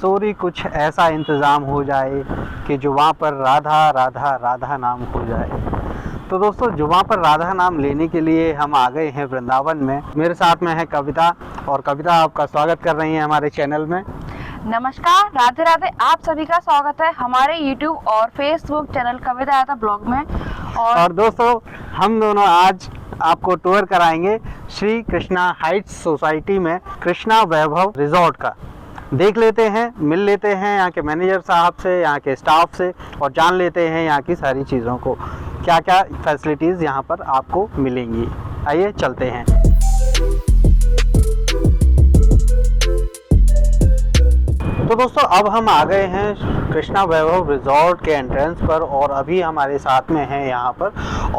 किशोरी कुछ ऐसा इंतज़ाम हो जाए कि जुबां पर राधा राधा राधा नाम हो जाए। तो दोस्तों, जुबां पर राधा नाम लेने के लिए हम आ गए हैं वृंदावन में। मेरे साथ में है कविता, और कविता आपका स्वागत कर रही हैं हमारे चैनल में। नमस्कार, राधे राधे। आप सभी का स्वागत है हमारे YouTube और Facebook चैनल कविता यात्रा ब्लॉग में। और दोस्तों, हम दोनों आज आपको टूर कराएंगे श्री कृष्णा हाइट्स सोसाइटी में कृष्णा वैभव रिजॉर्ट का। देख लेते हैं, मिल लेते हैं यहाँ के मैनेजर साहब से, यहाँ के स्टाफ से, और जान लेते हैं यहाँ की सारी चीज़ों को, क्या क्या फैसिलिटीज़ यहाँ पर आपको मिलेंगी। आइए चलते हैं। तो दोस्तों, अब हम आ गए हैं कृष्णा वैभव रिजॉर्ट के एंट्रेंस पर, और अभी हमारे साथ में है यहाँ पर फ्रंट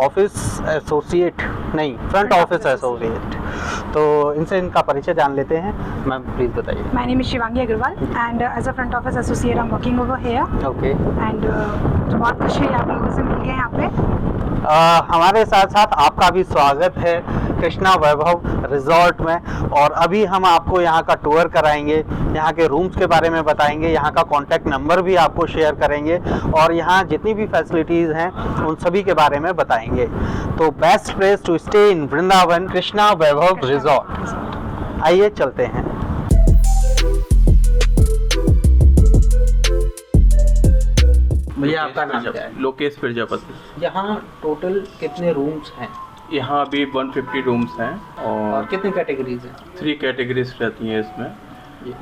ऑफिस एसोसिएट। तो इनसे इनका परिचय जान लेते हैं। मैम प्लीज बताइए। My name is Shivangi Agarwal and as a front office associate I'm working over here. Okay. And बहुत खुशी है आप लोगों से मिल के यहाँ पे। हमारे साथ साथ आपका भी स्वागत है कृष्णा वैभव रिजॉर्ट में, और अभी हम आपको यहाँ का टूर कराएंगे, यहाँ के रूम्स के बारे में बताएंगे, यहाँ का कॉन्टैक्ट नंबर भी आपको शेयर करेंगे, और यहाँ जितनी भी फैसिलिटीज़ हैं उन सभी के बारे में बताएंगे। तो best place to stay in Vrindavan, Krishna Vaibhav resort. आइए चलते हैं। भैया आपका नाम क्या है? लोकेश प्रजापति। यहाँ टोटल कितने रूम्स हैं? यहाँ अभी 150 रूम्स हैं और कितनी कैटेगरीज हैं? 3 कैटेगरीज रहती हैं इसमें।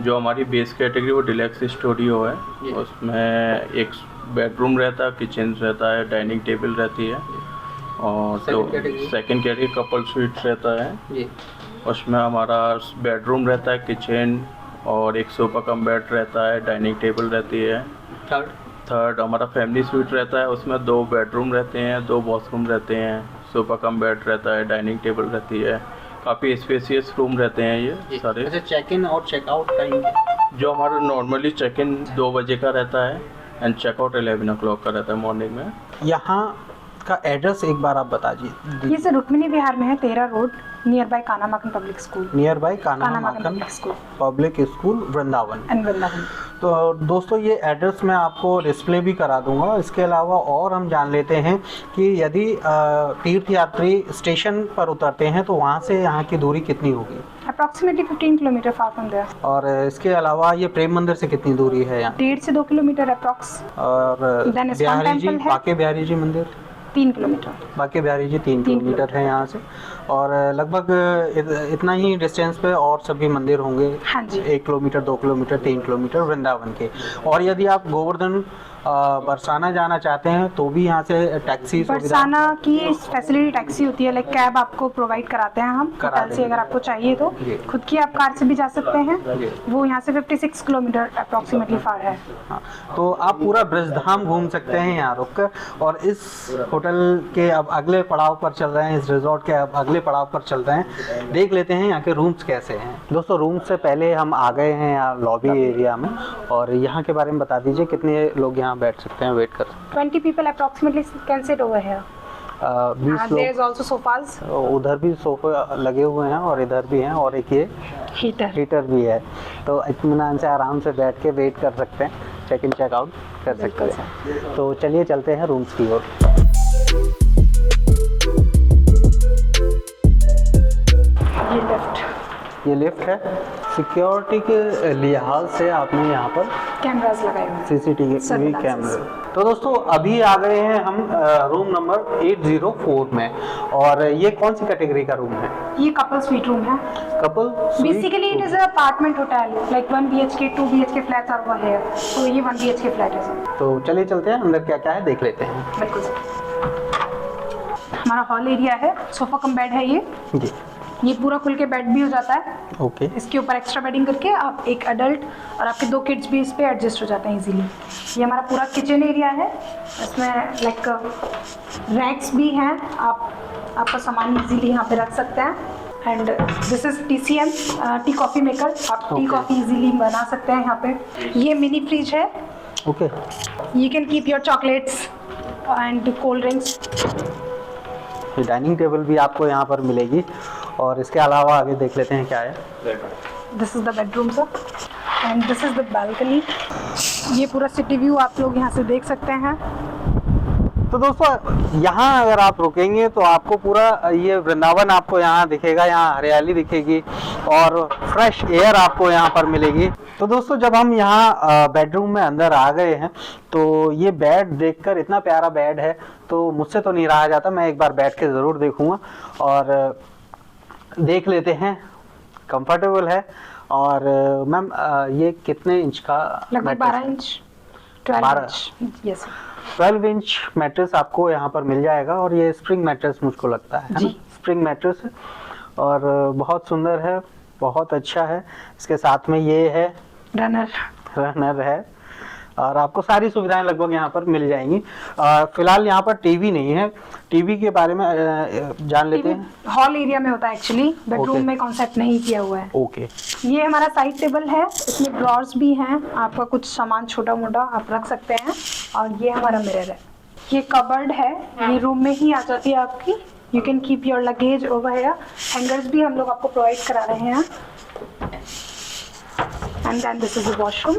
जो हमारी बेस कैटेगरी वो डिलैक्स स्टूडियो है, उसमें एक बेडरूम रहता है, किचन रहता है, डाइनिंग टेबल रहती है, और तो सेकंड कैटेगरी कपल स्वीट रहता है। उसमें हमारा बेडरूम रहता है, किचन और एक सोफा कम बेड रहता है, डाइनिंग टेबल रहती है। थर्ड हमारा फैमिली स्वीट रहता है, उसमें 2 बेडरूम रहते हैं, 2 वॉशरूम रहते हैं, सोफा कम बेड रहता है, डाइनिंग टेबल रहती है, काफ़ी स्पेसियस रूम रहते हैं ये सारे। अच्छा, चेक इन और चेकआउट टाइम? जो हमारा नॉर्मली चेक इन 2 बजे का रहता है एंड चेकआउट 11 o'clock का रहता है मॉर्निंग में। यहाँ का एड्रेस एक बार आप बता दीजिए। ये सर रुक्मिणी विहार में है, 13 रोड, नियर बाय कानामाकन पब्लिक स्कूल। नियर बाय कानामाकन पब्लिक स्कूल वृंदावन। तो दोस्तों, ये एड्रेस मैं आपको डिस्प्ले भी करा दूंगा। इसके अलावा और हम जान लेते हैं कि यदि तीर्थयात्री स्टेशन पर उतरते हैं तो वहाँ से यहाँ की दूरी कितनी होगी? Approximately 15 kilometre far from there. और इसके अलावा ये प्रेम मंदिर से कितनी दूरी है यहाँ? 1.5 से 2 किलोमीटर अप्रॉक्स। और बिहारी जी, बाके बिहारी जी मंदिर 3 किलोमीटर। बाकी बिहारी जी 3 किलोमीटर है यहाँ से, और लगभग इतना ही डिस्टेंस पे और सभी मंदिर होंगे। हाँ जी। 1 किलोमीटर, 2 किलोमीटर, 3 किलोमीटर वृंदावन के। और यदि आप गोवर्धन बरसाना जाना चाहते हैं तो भी यहाँ से टैक्सी बरसाना की फैसिलिटी टैक्सी होती है, लाइक कैब आपको प्रोवाइड कराते हैं हम होटल से, अगर आपको चाहिए तो। खुद की आप कार से भी जा सकते हैं, वो यहाँ से 56 किलोमीटर अप्रॉक्सीमेटली फार है। हाँ, तो आप पूरा ब्रजधाम घूम सकते हैं यहाँ रुक कर। और इस होटल के अब अगले पड़ाव पर चल रहे हैं, इस रिजॉर्ट के अब अगले पड़ाव पर चल रहे हैं। देख लेते हैं यहाँ के रूम्स कैसे हैं। दोस्तों, रूम से पहले हम आ गए हैं यहाँ लॉबी एरिया में, और यहाँ के बारे में बता दीजिए कितने लोग यहाँ बैठ सकते हैं, वेट कर? 20 people approximately can sit over here. 20 There is also sofas. उधर भी सोफे लगे हुए हैं और इधर भी हैं, और एक ये हीटर भी है। तो इत्मीनान से आराम से बैठ के वेट कर सकते हैं, चेक इन चेक आउट कर सकते हैं। तो चलिए चलते हैं रूम्स की ओर। ये लिफ्ट है। सिक्योरिटी के लिहाज से आपने यहाँ पर कैमरास लगाए हुए हैं, CCTV कैमरे। तो दोस्तों, अभी आ गए हैं हम रूम नंबर 804 में, और ये कौन सी कैटेगरी का रूम है? ये कपल स्वीट रूम है। Couple basically it is a apartment hotel, like 1 BHK 2 BHK flats are over here, so ये 1 BHK फ्लैट है सर। तो चलिए चलते हैं अंदर, क्या क्या है देख लेते हैं। बिल्कुल सर। हमारा हॉल एरिया है, सोफा कम बेड है ये जी। ये पूरा खुल के बेड भी हो जाता है। ओके। इसके ऊपर एक्स्ट्रा बेडिंग करके आप एक एडल्ट और आपके 2 किड्स भी इस पे एडजस्ट हो जाते हैं इजीली। ये हमारा पूरा किचन एरिया है, इसमें लाइक रैक्स भी हैं, आप आपका सामान इजीली यहाँ पे रख सकते हैं। And this is TCM tea coffee maker, आप टी कॉफ़ी इजीली बना सकते हैं यहाँ पे। ये मिनी फ्रिज है। Okay. You can keep your chocolates and cold drinks. Dining table भी आपको यहाँ पर मिलेगी, और इसके अलावा आगे देख लेते हैं क्या है। This is the bedroom sir. And this is the balcony. ये पूरा सिटी व्यू आप लोग यहाँ से देख सकते हैं। तो दोस्तों यहाँ अगर आप रुकेंगे तो आपको पूरा ये वृंदावन आपको यहाँ दिखेगा, यहाँ हरियाली दिखेगी और फ्रेश एयर आपको यहाँ पर मिलेगी। तो दोस्तों जब हम यहाँ बेडरूम में अंदर आ गए हैं तो ये बेड देखकर, इतना प्यारा बेड है तो मुझसे तो नहीं रहा जाता, मैं एक बार बैठ के ज़रूर देखूँगा और देख लेते हैं। कंफर्टेबल है। और मैम ये कितने इंच का? लगभग 12 inch, 12 inch, yes 12 inch mattress आपको यहाँ पर मिल जाएगा और ये स्प्रिंग मैट्रेस मुझको लगता है ना? स्प्रिंग मैट्रेस है और बहुत सुंदर है, बहुत अच्छा है। इसके साथ में ये है रनर है और आपको सारी सुविधाएं लगभग यहाँ पर मिल जाएंगी। फिलहाल यहाँ पर टीवी नहीं है, टीवी के बारे में जान लेते हैं। हॉल एरिया में होता है एक्चुअली, बेडरूम में कॉन्सेप्ट नहीं किया हुआ है। ओके। ये हमारा साइड टेबल है, इसमें ड्रॉर्स भी हैं, आपका कुछ सामान छोटा मोटा आप रख सकते हैं। और ये हमारा मिरर है। ये कबर्ड है, ये रूम में ही आ जाती है आपकी। You can keep your luggage over here. Hangers भी हम लोग आपको प्रोवाइड करा रहे हैं। And then this is the washroom.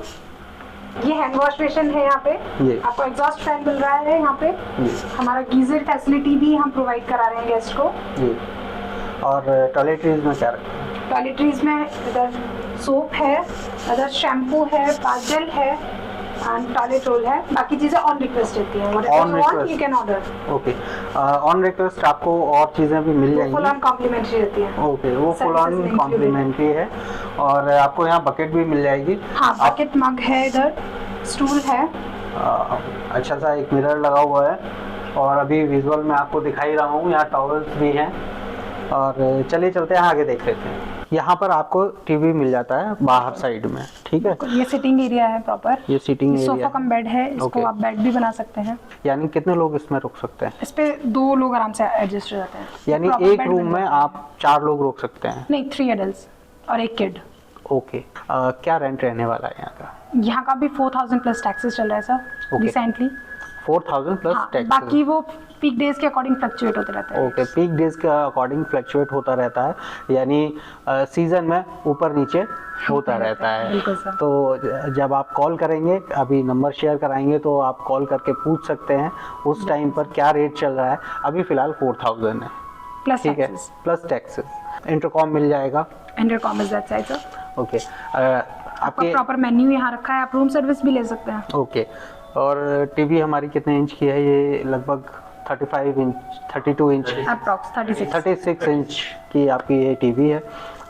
ये हैंड वॉश बेसिन है यहाँ पे। आपको एग्जॉस्ट फैन मिल रहा है यहाँ पे। हमारा गीजर फैसिलिटी भी हम प्रोवाइड करा रहे हैं गेस्ट को। और टॉयलेटरीज में क्या रखते हैं? टॉयलेटरीज में इधर सोप है, इधर शैम्पू है, बाजल है एंड टॉयलेट रोल है। बाकी चीजें ऑन रिक्वेस्ट रहती हैं। On request you can order. Okay. On request आपको और चीजें भी मिल जाएंगी। फुल ऑन कॉम्प्लीमेंट्री रहती है। ओके, वो फुल ऑन कॉम्प्लीमेंट्री है। और आपको यहाँ बकेट भी मिल जाएगी। हाँ, बकेट, मग है, इधर स्टूल है। अच्छा सा एक मिरर लगा हुआ है और अभी विजुअल में आपको दिखाई रहा हूँ, यहाँ टॉवल्स भी हैं। और चलिए चलते हैं आगे, देख लेते हैं। यहाँ पर आपको टीवी मिल जाता है बाहर साइड में, ठीक है। ये सिटिंग एरिया है प्रॉपर। ये sitting area, sofa cum bed है, इसको आप बेड भी बना सकते हैं। यानी कितने लोग इसमें रुक सकते हैं? इस पे 2 लोग आराम से एडजस्ट हो जाते हैं। यानी एक रूम में आप 4 लोग रुक सकते हैं? नहीं, 3 एडल्ट्स और 1 किड। ओके। क्या रेंट रहने वाला है यहाँ का? यहाँ का भी 4000 प्लस टैक्सेस चल रहा है सर रिसेंटली। 4000 plus tax. बाकी वो पीक डेज के अकॉर्डिंग फ्लक्चुएट होते रहते हैं। ओके, पीक डेज के अकॉर्डिंग फ्लक्चुएट होता रहता है, यानी सीजन में ऊपर नीचे होता रहता है। बिल्कुल सर। तो जब आप कॉल करेंगे, अभी नंबर शेयर कराएंगे तो आप कॉल करके पूछ सकते हैं उस टाइम पर क्या रेट चल रहा है। अभी फिलहाल 4000 है, प्लस ठीक है, प्लस टैक्सेस। इंटरकॉम मिल जाएगा। Intercom is that side sir. Okay. आपका प्रॉपर मेन्यू यहाँ रखा है, आप रूम सर्विस भी ले सकते हैं। ओके। और टीवी हमारी कितने इंच की है? ये लगभग 35 इंच, 32 इंच, अप्रॉक्स 36 इंच की आपकी ये टीवी है।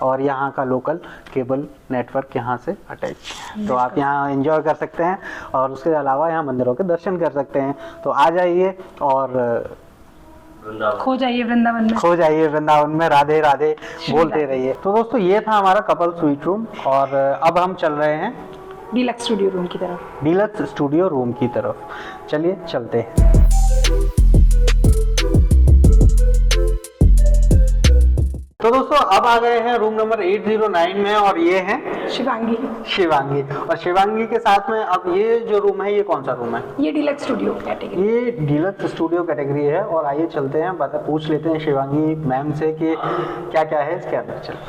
और यहाँ का लोकल केबल नेटवर्क यहाँ से अटैच है, तो आप यहाँ एंजॉय कर सकते हैं। और उसके अलावा यहाँ मंदिरों के दर्शन कर सकते हैं। तो आ जाइए और खो जाइए वृंदावन में। खो जाइए वृंदावन में, राधे राधे बोलते रहिए। तो दोस्तों ये था हमारा कपल स्वीट रूम और अब हम चल रहे हैं डीलक्स स्टूडियो रूम की तरफ। डीलक्स स्टूडियो रूम की तरफ। चलिए चलते हैं। तो दोस्तों अब आ गए हैं रूम नंबर 809 में और ये है शिवांगी। और शिवांगी के साथ में अब ये जो रूम है, ये कौन सा रूम है? ये डीलक्स स्टूडियो कैटेगरी। ये डीलक्स स्टूडियो कैटेगरी है। और आइए चलते हैं, पूछ लेते हैं शिवांगी मैम से कि क्या क्या है इसके अंदर। चलिए।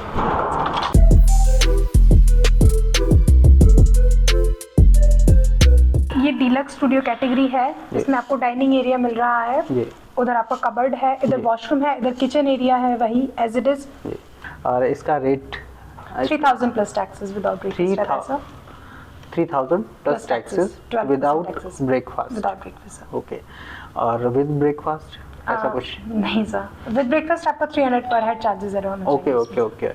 ये डीलक्स स्टूडियो कैटेगरी है, इसमें आपको डाइनिंग एरिया मिल रहा है, उधर आपका कबर्ड है, इधर वॉशरूम है, इधर किचन एरिया है वही एज इट इज। और इसका rate 3000 plus taxes without breakfast. 3000 plus taxes without breakfast. Okay. और विद ब्रेकफास्ट ऐसा कुछ नहीं सर, विद ब्रेकफास्ट आपका 300 पर हेड चार्जेस है। ओके।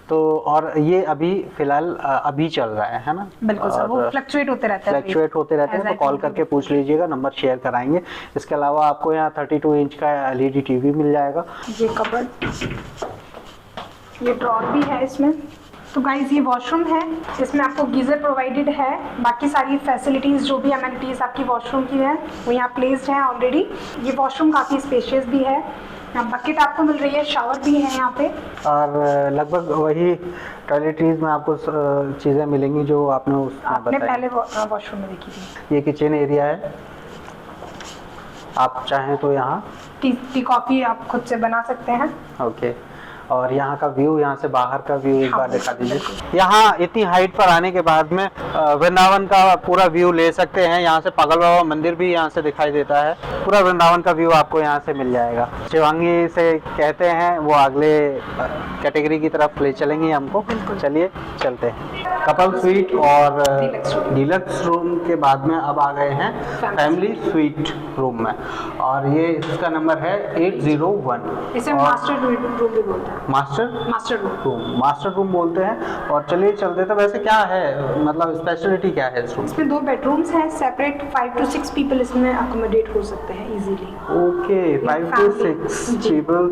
तो और ये अभी फिलहाल अभी चल रहा है ना? बिल्कुल सर, वो फ्लक्चुएट होते रहते हैं। तो कॉल करके पूछ लीजिएगा, नंबर शेयर कराएंगे। इसके अलावा आपको यहाँ 32 इंच का LED टीवी मिल जाएगा। ये कबर्ड, ये ड्रॉर भी है इसमें। तो गाइज ये वॉशरूम है, इसमें आपको गीजर प्रोवाइडेड है। बाकी सारी फैसिलिटीज़ जो भी एमिनिटीज़ आपकी वॉशरूम की हैं वो यहाँ प्लेस्ड हैं ऑलरेडी। ये वॉशरूम काफ़ी स्पेशियस भी है। यहाँ बकेट आपको मिल रही है, शावर भी है यहाँ पे। और लगभग वही टॉयलेटरीज में आपको चीज़ें मिलेंगी जो आपने पहले वॉशरूम में देखी थी। ये किचन एरिया है, आप चाहें तो यहाँ टी कॉफ़ी आप खुद से बना सकते हैं। ओके। और यहाँ का व्यू, यहाँ से बाहर का व्यू एक हाँ, बार दिखा दीजिए। बिल्कुल। यहाँ इतनी हाइट पर आने के बाद में वृंदावन का पूरा व्यू ले सकते हैं। यहाँ से पागल बाबा मंदिर भी यहाँ से दिखाई देता है। पूरा वृंदावन का व्यू आपको यहाँ से मिल जाएगा। शिवांगी से कहते हैं वो अगले कैटेगरी की तरफ ले चलेंगे हमको। चलिए चलते हैं। कपल स्वीट और डीलक्स रूम के बाद में अब आ गए हैं फैमिली स्वीट रूम में, और ये इसका नंबर है 801। इसे और मास्टर रूम भी बोलते हैं। मास्टर रूम मास्टर रूम बोलते हैं। और चलिए चलते। तो वैसे क्या है, मतलब स्पेशलिटी क्या है इस रूम? इसमें 2 बेडरूम्स हैं सेपरेट। 5 to 6 पीपल इसमें अकोमोडेट हो सकते हैं easily. Okay, 5 to 6 people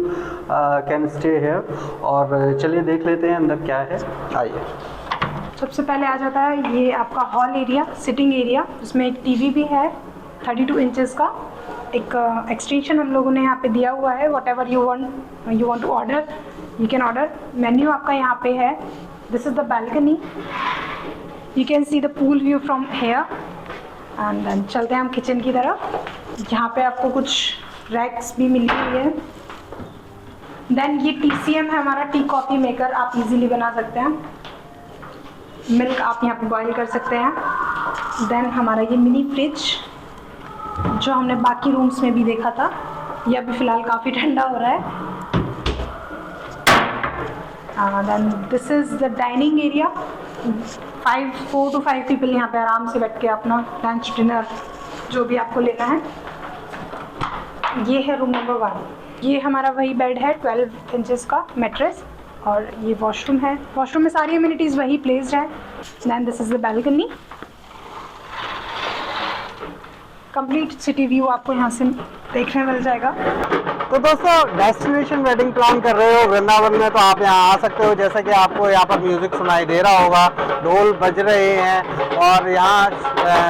can stay here. और चलिए देख लेते हैं अंदर क्या है। आइए। सबसे पहले आ जाता है ये आपका हॉल एरिया, सिटिंग एरिया, जिसमें एक टीवी भी है 32 इंचेस का। एक एक्सटेंशन हम लोगों ने यहाँ पे दिया हुआ है। Whatever you want to order you can order. Menu आपका यहाँ पे है। This is the balcony, you can see the pool view from here. And then चलते हैं हम किचन की तरफ। यहाँ पे आपको कुछ रैक्स भी मिली हुई है। देन ये TCM है हमारा, टी कॉफ़ी मेकर। आप इजीली बना सकते हैं। मिल्क आप यहाँ पे बॉईल कर सकते हैं। देन हमारा ये मिनी फ्रिज जो हमने बाकी रूम्स में भी देखा था, ये अभी फ़िलहाल काफ़ी ठंडा हो रहा है। Then this is the dining area. 4 to 5 people यहाँ पे आराम से बैठ के अपना लंच डिनर जो भी आपको लेना है। ये है रूम नंबर 1। ये हमारा वही बेड है 12 इंचेस का मैट्रेस, और ये वॉशरूम है। वॉशरूम में सारी अम्यूनिटीज़ वही प्लेस्ड है। Then this is the balcony. Complete city view आपको यहाँ से देखने मिल जाएगा। तो दोस्तों, डेस्टिनेशन वेडिंग प्लान कर रहे हो वृंदावन में तो आप यहाँ आ सकते हो। जैसा कि आपको यहाँ पर म्यूजिक सुनाई दे रहा होगा, ढोल बज रहे हैं। और यहाँ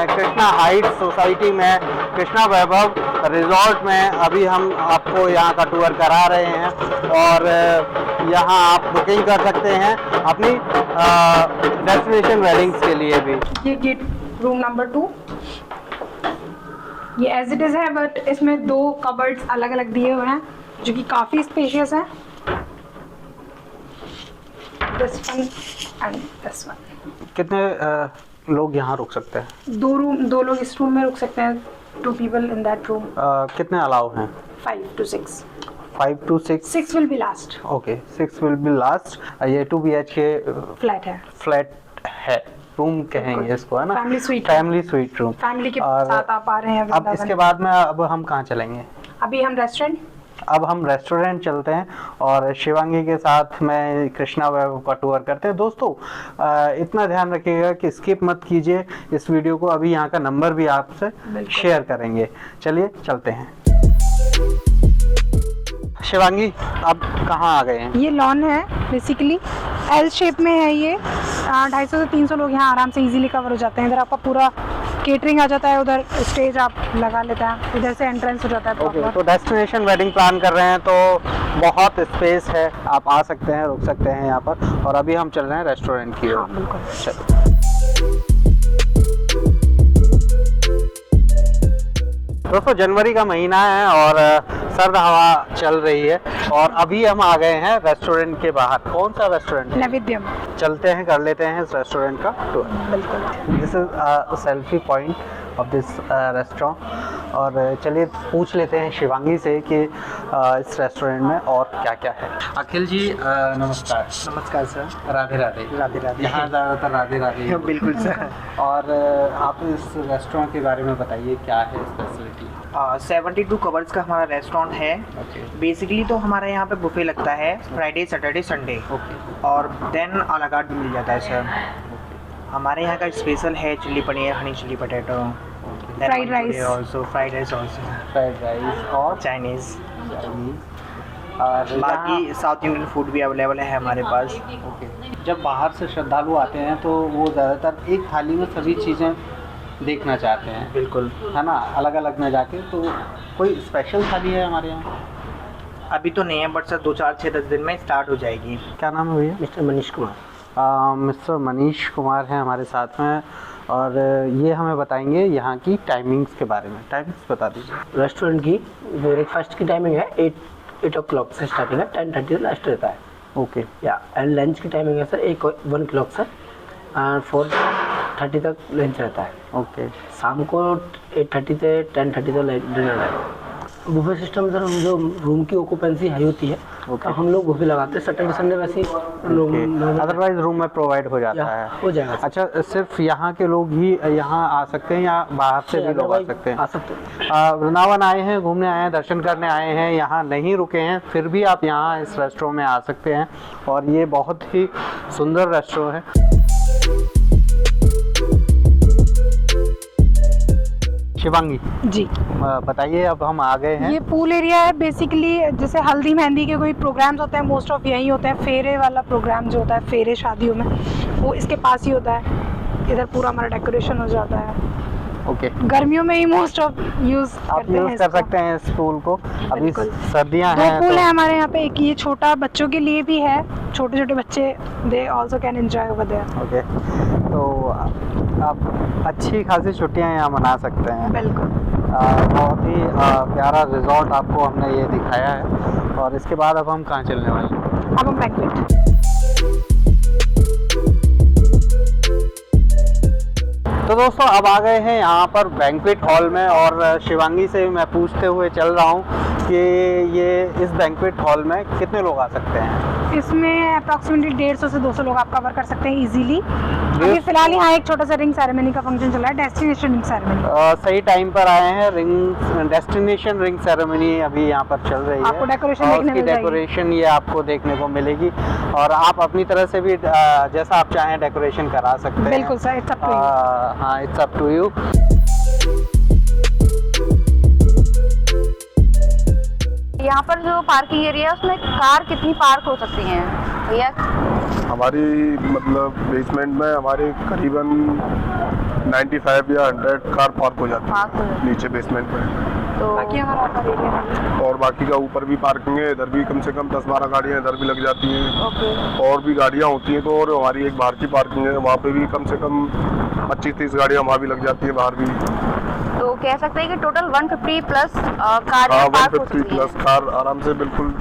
कृष्णा हाइट्स सोसाइटी में, कृष्णा वैभव रिजॉर्ट में अभी हम आपको यहाँ का टूर करा रहे हैं। और यहाँ आप बुकिंग कर सकते हैं अपनी डेस्टिनेशन वेडिंग्स के लिए भी। ये गेट रूम नंबर 2, ये एज इट इज़ है, बट इसमें 2 कबर्ड्स अलग अलग दिए हुए हैं जो कि काफ़ी स्पेशियस हैं। This one and this one. कितने लोग यहाँ रुक सकते हैं? 2 लोग इस रूम में रुक सकते हैं। 2 people in that room. कितने अलाउ हैं? 5 to 6. 5 to 6. 6 will be last. Okay, 6 will be last। ये 2 BHK फ्लैट है। फ्लैट है, रूम कहेंगे इसको, है ना? Family sweet. Family suite room. Family के और साथ आप आ रहे हैं अब वृंदावन। इसके बाद में अब हम कहाँ चलेंगे? अभी हम रेस्टोरेंट। अब हम रेस्टोरेंट चलते हैं और शिवांगी के साथ मैं कृष्णा वैभव का टूर करते हैं। दोस्तों, इतना ध्यान रखिएगा कि स्किप मत कीजिए इस वीडियो को। अभी यहाँ का नंबर भी आपसे शेयर करेंगे। चलिए चलते हैं। शिवांगी, अब कहाँ आ गए हैं? ये लॉन है बेसिकली, एल शेप में है ये। 250 से 300 लोग यहाँ आराम से इजीली कवर हो जाते हैं। इधर आपका पूरा केटरिंग आ जाता है, उधर स्टेज आप लगा लेते हैं, इधर से एंट्रेंस हो जाता है। ओके, तो डेस्टिनेशन वेडिंग प्लान कर रहे हैं तो बहुत स्पेस है, आप आ सकते हैं, रुक सकते हैं यहाँ पर। और अभी हम चल रहे हैं रेस्टोरेंट की ओर। हाँ, बिल्कुल। चलिए। दोस्तों, जनवरी का महीना है और सर्द हवा चल रही है और अभी हम आ गए हैं रेस्टोरेंट के बाहर। कौन सा रेस्टोरेंट? नैवेद्यम। चलते हैं, कर लेते हैं इस रेस्टोरेंट का टूर। बिल्कुल। This is selfie point of this restaurant. और चलिए पूछ लेते हैं शिवांगी से कि इस रेस्टोरेंट में और क्या क्या है। अखिल जी, नमस्कार। नमस्कार सर। राधे राधे। राधे राधे। यहाँ ज़्यादातर राधे राधे। बिल्कुल सर। और आप इस रेस्टोरेंट के बारे में बताइए, क्या है स्पेशलिटी? 72 कवर्स का हमारा रेस्टोरेंट है। ओके। बेसिकली तो हमारे यहाँ पे बुफे लगता है फ्राइडे सैटरडे संडे, ओके। और देन अला कार्ट भी मिल जाता है सर। हमारे यहाँ का स्पेशल है chilli paneer, Honey chilli potato, Fried rice. Also fried rice, also fried rice और चाइनीज़। और बाकी साउथ इंडियन फूड भी अवेलेबल है हमारे पास। ओके। जब बाहर से श्रद्धालु आते हैं तो वो ज़्यादातर एक थाली में सभी चीज़ें देखना चाहते हैं, बिल्कुल, है ना, अलग अलग में जाके। तो कोई स्पेशल थाली है हमारे यहाँ? अभी तो नहीं है, बट सर 2, 4, 6, 10 दिन में स्टार्ट हो जाएगी। क्या नाम है भैया? मिस्टर मनीष कुमार। मिस्टर मनीष कुमार हैं हमारे साथ में, और ये हमें बताएंगे यहाँ की टाइमिंग्स के बारे में। टाइमिंग्स बता दीजिए। रेस्टोरेंट की ब्रेकफास्ट की टाइमिंग है 8 o'clock से स्टार्टिंग है, 10:30 लास्ट रहता है। ओके या एंड लंच की टाइमिंग है सर 1 o'clock सर, 4:30 तक लंच रहता है। ओके शाम को 8:30 से 10:30 तक डिनर है। बुफे सिस्टम सर, हम जो रूम की ऑक्यूपेंसी हाई होती है तो हम लोग बुफे लगाते हैं। सैटरडे संडे वैसे अदरवाइज रूम में प्रोवाइड हो जाता है। हो जाएगा सर। अच्छा, सिर्फ यहाँ के लोग ही यहाँ आ सकते हैं या बाहर से भी लोग आ सकते हैं? आ सकते हैं। वृंदावन आए हैं, घूमने आए हैं, दर्शन करने आए हैं, यहाँ नहीं रुके हैं, फिर भी आप यहाँ इस रेस्टोरेंट में आ सकते हैं और ये बहुत ही सुंदर रेस्टोरेंट है। शिवांगी जी, बताइए, अब हम आ गए हैं। ये पूल एरिया है बेसिकली। जैसे हल्दी मेहंदी के कोई प्रोग्राम्स होते हैं, मोस्ट ऑफ यही होते हैं। फेरे वाला प्रोग्राम जो होता है, फेरे शादियों में, वो इसके पास ही होता है। इधर पूरा हमारा डेकोरेशन हो जाता है। ओके, गर्मियों में ही मोस्ट ऑफ यूज आप करते हैं यूज कर इसको। सकते हैं इस पूल को। अभी बिल्कुल। सर्दियां दो हैं पूल तो है हमारे यहाँ पे। एक ये छोटा बच्चों के लिए भी है, छोटे छोटे बच्चे they also can enjoy over there. Okay, तो आप अच्छी खासी छुट्टियां यहाँ मना सकते हैं। बिल्कुल। बहुत ही प्यारा रिजॉर्ट आपको हमने ये दिखाया है। और इसके बाद अब हम कहाँ चलने वाले हैं? अब हम बैंक्वेट। तो दोस्तों, अब आ गए हैं यहाँ पर बैंक्वेट हॉल में और शिवांगी से मैं पूछते हुए चल रहा हूँ कि ये इस बैंक्वेट हॉल में कितने लोग आ सकते हैं? इसमें अप्रॉक्सीमेटली 150 से 200 लोग आप कवर कर सकते हैं इजीली। अभी फिलहाल यहाँ एक छोटा सा रिंग सेरेमनी का फंक्शन चल रहा है, डेस्टिनेशन रिंग सेरेमनी। सही टाइम पर आए हैं। डेस्टिनेशन रिंग सेरेमनी अभी यहाँ पर चल रही है। आपको डेकोरेशन और देखने उसकी मिल जाएगी। डेकोरेशन ये आपको देखने को मिलेगी और आप अपनी तरह से भी जैसा आप चाहें डेकोरेशन करा सकते हैं। बिल्कुल sir, it's up to you. हाँ, इट्स अप टू यू। यहाँ पर जो पार्किंग एरिया है उसमें कार कितनी पार्क हो सकती हैं भैया? हमारी मतलब बेसमेंट में हमारे करीबन 95 या 100 कार पार्क हो जाती पार्क हो है जाती नीचे बेसमेंट में। तो बाकी हमारा ऊपर एरिया है। और बाकी का ऊपर भी पार्किंग है, इधर भी कम से कम 10-12 गाड़ियाँ इधर भी लग जाती हैं। ओके, और भी गाड़ियाँ होती हैं तो और हमारी एक बाहर की पार्किंग है, वहाँ पे भी कम से कम 25-30 गाड़ियाँ वहाँ भी लग जाती हैं बाहर भी। तो कह सकते हैं कि टोटल 150 प्लस कार हाँ, पार्क हो 150 सकती प्लस हैं। कार आराम से बिल्कुल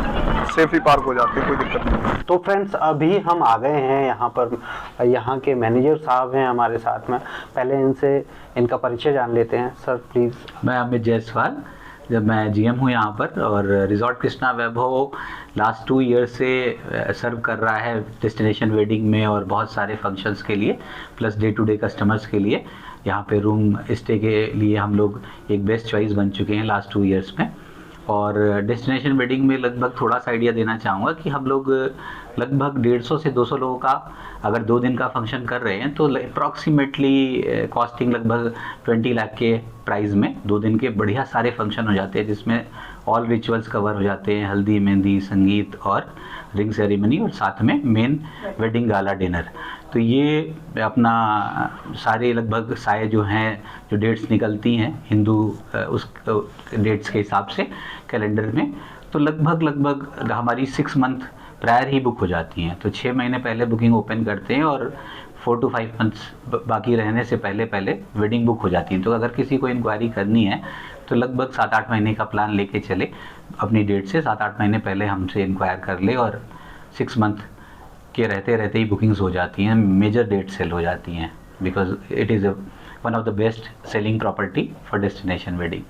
सेफली पार्क हो जाती है, कोई दिक्कत नहीं। तो फ्रेंड्स, अभी हम आ गए हैं यहाँ पर। यहाँ के मैनेजर साहब हैं हमारे साथ में। पहले इनका परिचय जान लेते हैं। Sir please. मैं अमित जायसवाल, जब मैं जीएम हूँ यहाँ पर और रिजॉर्ट कृष्णा वैभव लास्ट 2 ईयर से सर्व कर रहा है डेस्टिनेशन वेडिंग में और बहुत सारे फंक्शंस के लिए, plus day to day customers के लिए। यहाँ पे रूम स्टे के लिए हम लोग एक बेस्ट चॉइस बन चुके हैं लास्ट 2 ईयर्स में। और डेस्टिनेशन वेडिंग में लगभग थोड़ा सा आइडिया देना चाहूँगा कि हम लोग लगभग 150 से 200 लोगों का अगर 2 दिन का फंक्शन कर रहे हैं तो अप्रॉक्सीमेटली कॉस्टिंग लगभग 20 लाख के प्राइस में 2 दिन के बढ़िया सारे फंक्शन हो जाते हैं, जिसमें ऑल रिचुअल्स कवर हो जाते हैं, हल्दी, मेहंदी, संगीत और रिंग सेरेमनी और साथ में मेन वेडिंग गाला डिनर। तो ये अपना सारे लगभग सारे जो हैं, जो डेट्स निकलती हैं हिंदू उस डेट्स के हिसाब से कैलेंडर में, तो लगभग हमारी 6 मंथ प्रायर ही बुक हो जाती हैं। तो 6 महीने पहले बुकिंग ओपन करते हैं और 4 to 5 मंथ्स बाकी रहने से पहले वेडिंग बुक हो जाती है। तो अगर किसी को इंक्वायरी करनी है तो लगभग 7-8 महीने का प्लान लेके चले, अपनी डेट से 7-8 महीने पहले हमसे इंक्वायर कर ले और 6 मंथ के रहते ही बुकिंग्स हो जाती हैं, मेजर डेट सेल हो जाती हैं, because it is one of the best selling property for destination wedding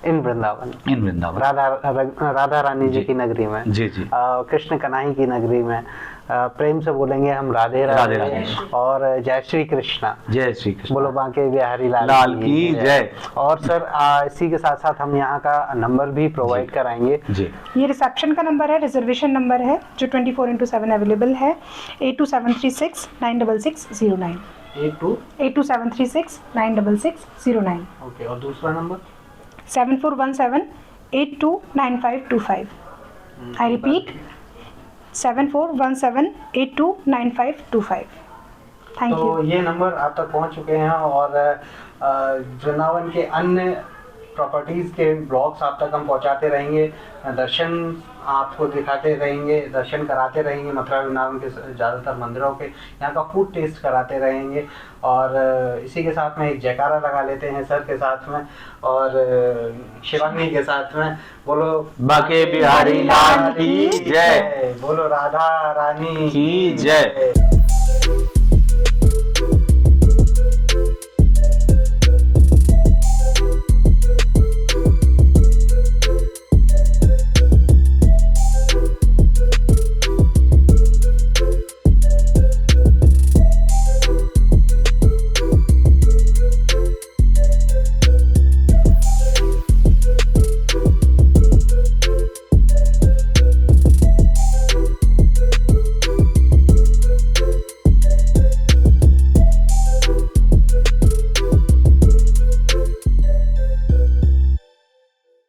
in Vrindavan. Radha Rani ji ji. की नगरी में। जी। कृष्ण कन्हई की नगरी में। प्रेम से बोलेंगे हम राधे राधे राधे राधे। और जय श्री कृष्णा। जय श्री कृष्ण। बोलो बांके बिहारी लाल की जय। और सर इसी के साथ साथ हम यहाँ का नंबर भी प्रोवाइड कराएंगे। जी। ये रिसेप्शन का नंबर है, रिजर्वेशन नंबर है जो 24/7 अवेलेबल है, 82736 96609। 82736 96609। ओके, और दूसरा number 7417 829525। I repeat 7417 829525। Thank you. तो ये नंबर आप तक पहुँच चुके हैं और वृंदावन के अन्य प्रॉपर्टीज़ के ब्लॉग्स आप तक हम पहुंचाते रहेंगे, दर्शन आपको दिखाते रहेंगे, दर्शन कराते रहेंगे मथुरा वृंदावन के ज़्यादातर मंदिरों के, यहाँ का फूड टेस्ट कराते रहेंगे। और इसी के साथ में एक जयकारा लगा लेते हैं सर के साथ में और शिवांगी के साथ में। बोलो बाके बिहारी लाल की जय, बोलो राधा रानी की जय।